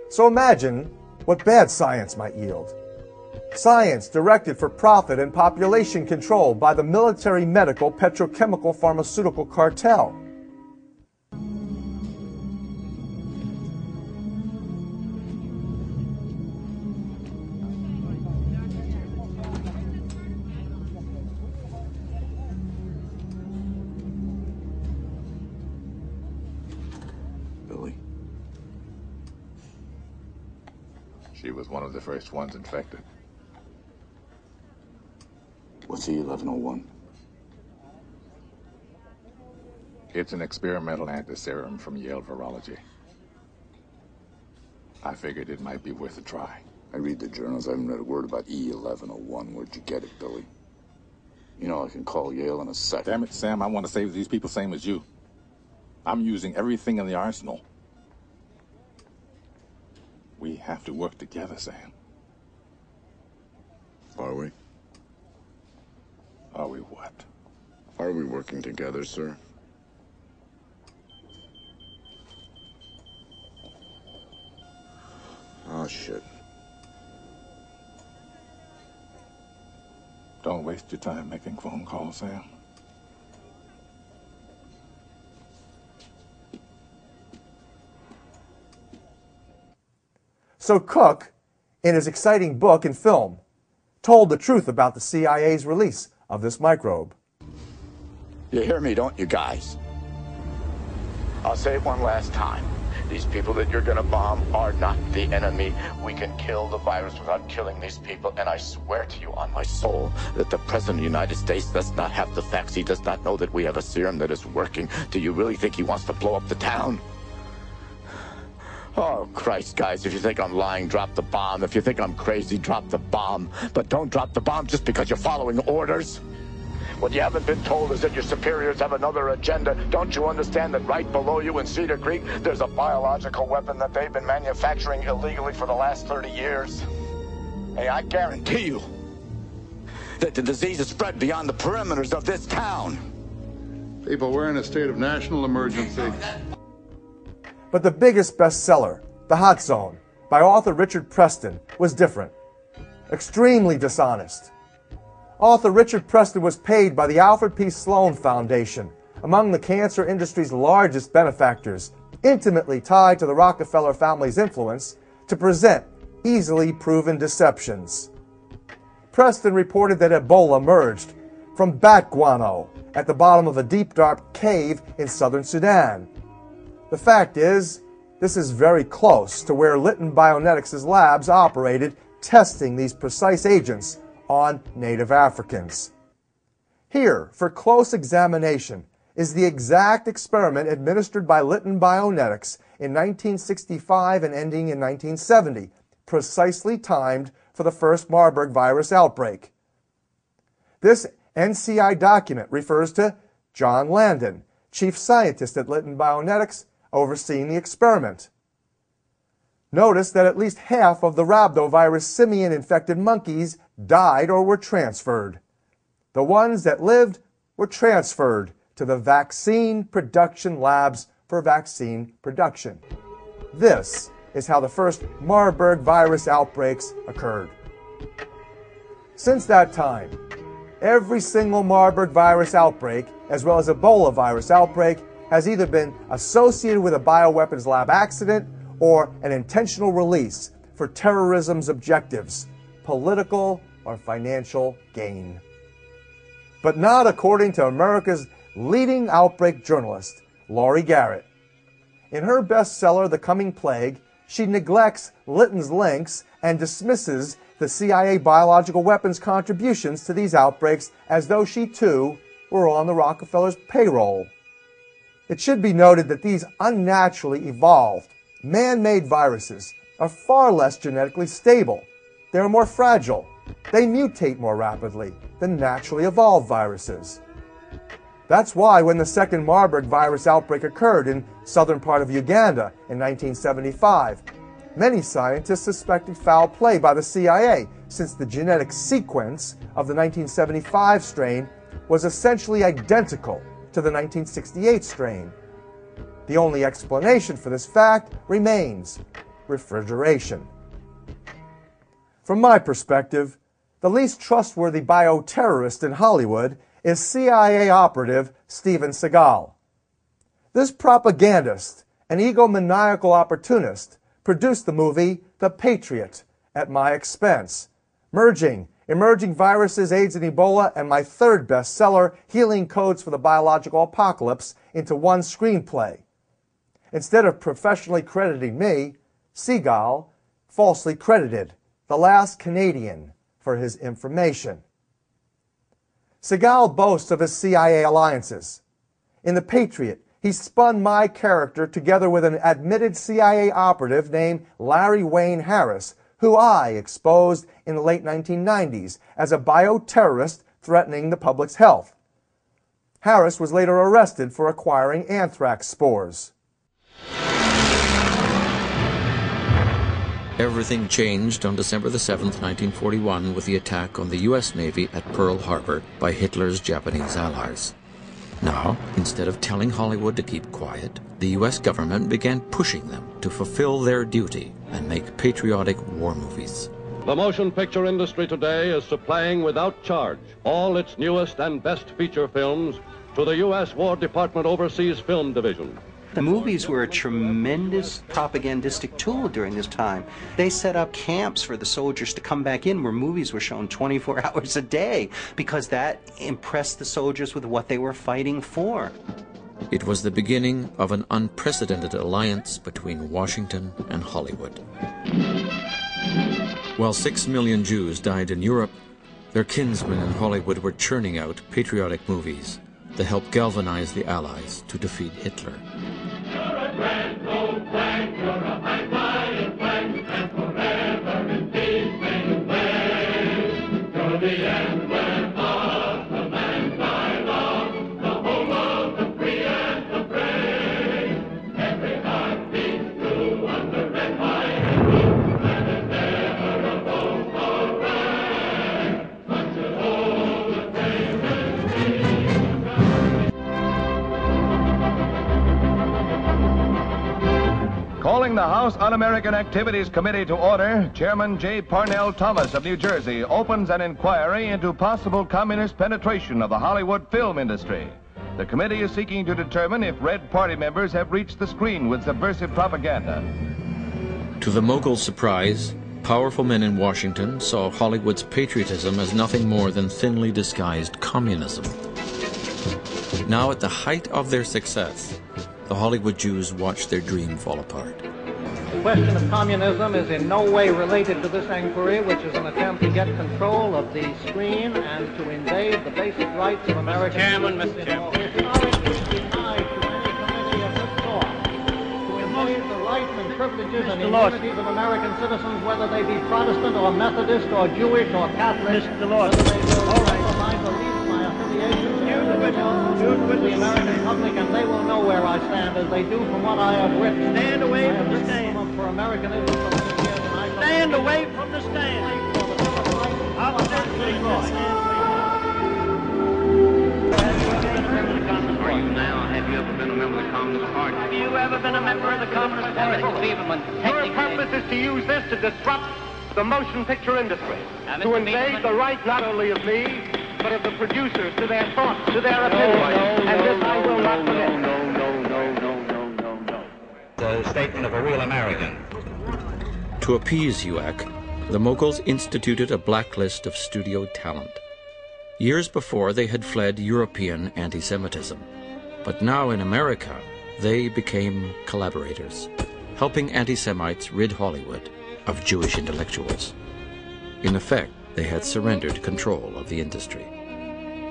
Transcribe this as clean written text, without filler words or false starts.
So imagine what bad science might yield. Science directed for profit and population control by the military, medical, petrochemical, pharmaceutical cartel. She was one of the first ones infected. What's E1101? It's an experimental antiserum from Yale Virology. I figured it might be worth a try. I read the journals. I haven't read a word about E1101. Where'd you get it, Billy? You know I can call Yale in a second. Damn it, Sam, I want to save these people same as you. I'm using everything in the arsenal. We have to work together, Sam. Are we? Are we what? Are we working together, sir? Oh, shit. Don't waste your time making phone calls, Sam. So Cook, in his exciting book and film, told the truth about the CIA's release of this microbe. You hear me, don't you guys? I'll say it one last time. These people that you're gonna bomb are not the enemy. We can kill the virus without killing these people, and I swear to you on my soul that the President of the United States does not have the facts. He does not know that we have a serum that is working. Do you really think he wants to blow up the town? Oh, Christ, guys, if you think I'm lying, drop the bomb. If you think I'm crazy, drop the bomb. But don't drop the bomb just because you're following orders. What you haven't been told is that your superiors have another agenda. Don't you understand that right below you in Cedar Creek, there's a biological weapon that they've been manufacturing illegally for the last 30 years? Hey, I guarantee you that the disease is spread beyond the perimeters of this town. People, we're in a state of national emergency. But the biggest bestseller, The Hot Zone, by author Richard Preston, was different. Extremely dishonest. Author Richard Preston was paid by the Alfred P. Sloan Foundation, among the cancer industry's largest benefactors, intimately tied to the Rockefeller family's influence, to present easily proven deceptions. Preston reported that Ebola emerged from bat guano at the bottom of a deep, dark cave in southern Sudan. The fact is, this is very close to where Lytton Bionetics' labs operated, testing these precise agents on native Africans. Here, for close examination, is the exact experiment administered by Lytton Bionetics in 1965 and ending in 1970, precisely timed for the first Marburg virus outbreak. This NCI document refers to John Landon, chief scientist at Lytton Bionetics, overseeing the experiment. Notice that at least half of the rhabdovirus simian-infected monkeys died or were transferred. The ones that lived were transferred to the vaccine production labs for vaccine production. This is how the first Marburg virus outbreaks occurred. Since that time, every single Marburg virus outbreak, as well as Ebola virus outbreak, has either been associated with a bioweapons lab accident or an intentional release for terrorism's objectives, political or financial gain. But not according to America's leading outbreak journalist, Laurie Garrett. In her bestseller, The Coming Plague, she neglects Lytton's links and dismisses the CIA biological weapons contributions to these outbreaks as though she too were on the Rockefellers' payroll. It should be noted that these unnaturally evolved, man-made viruses are far less genetically stable. They are more fragile. They mutate more rapidly than naturally evolved viruses. That's why when the second Marburg virus outbreak occurred in southern part of Uganda in 1975, many scientists suspected foul play by the CIA, since the genetic sequence of the 1975 strain was essentially identical to the 1968 strain. The only explanation for this fact remains: refrigeration. From my perspective, the least trustworthy bioterrorist in Hollywood is CIA operative Steven Seagal. This propagandist and egomaniacal opportunist produced the movie The Patriot at my expense, merging emerging viruses, AIDS and Ebola, and my third bestseller, Healing Codes for the Biological Apocalypse, into one screenplay. Instead of professionally crediting me, Seagal falsely credited the last Canadian for his information. Seagal boasts of his CIA alliances. In The Patriot, he spun my character together with an admitted CIA operative named Larry Wayne Harris, who I exposed in the late 1990s as a bioterrorist threatening the public's health. Harris was later arrested for acquiring anthrax spores. Everything changed on December the 7th, 1941, with the attack on the U.S. Navy at Pearl Harbor by Hitler's Japanese allies. Now, instead of telling Hollywood to keep quiet, the U.S. government began pushing them to fulfill their duty and make patriotic war movies. The motion picture industry today is supplying without charge all its newest and best feature films to the U.S. War Department Overseas Film Division. The movies were a tremendous propagandistic tool during this time. They set up camps for the soldiers to come back in where movies were shown 24 hours a day because that impressed the soldiers with what they were fighting for. It was the beginning of an unprecedented alliance between Washington and Hollywood. While 6 million Jews died in Europe, their kinsmen in Hollywood were churning out patriotic movies that helped galvanize the Allies to defeat Hitler. Calling the House Un-American Activities Committee to order, Chairman J. Parnell Thomas of New Jersey opens an inquiry into possible communist penetration of the Hollywood film industry. The committee is seeking to determine if Red Party members have reached the screen with subversive propaganda. To the mogul's surprise, powerful men in Washington saw Hollywood's patriotism as nothing more than thinly disguised communism. Now, at the height of their success, the Hollywood Jews watched their dream fall apart. The question of communism is in no way related to this inquiry, which is an attempt to get control of the screen and to invade the basic rights of American citizens. Mr. Chairman. It's not denied to any committee of this sort to invade the rights and privileges and immunities of American citizens, whether they be Protestant or Methodist or Jewish or Catholic, whether they will compromise or leave my affiliation to the American public, and they will know where I stand, as they do from what I have written. Stand away from the stand. For Americanism for many years, and I stand away from the stand. How about that? Are you now? Have you ever been a member of the Communist Party? Have you ever been a member of the Communist Party? Your purpose is to use this to disrupt the motion picture industry, to invade the right not only of me, but of the producers, to their thoughts, to their opinions, and this I will not permit. The statement of a real American. To appease UAC, the moguls instituted a blacklist of studio talent. Years before, they had fled European anti-Semitism. But now in America, they became collaborators, helping anti-Semites rid Hollywood of Jewish intellectuals. In effect, they had surrendered control of the industry.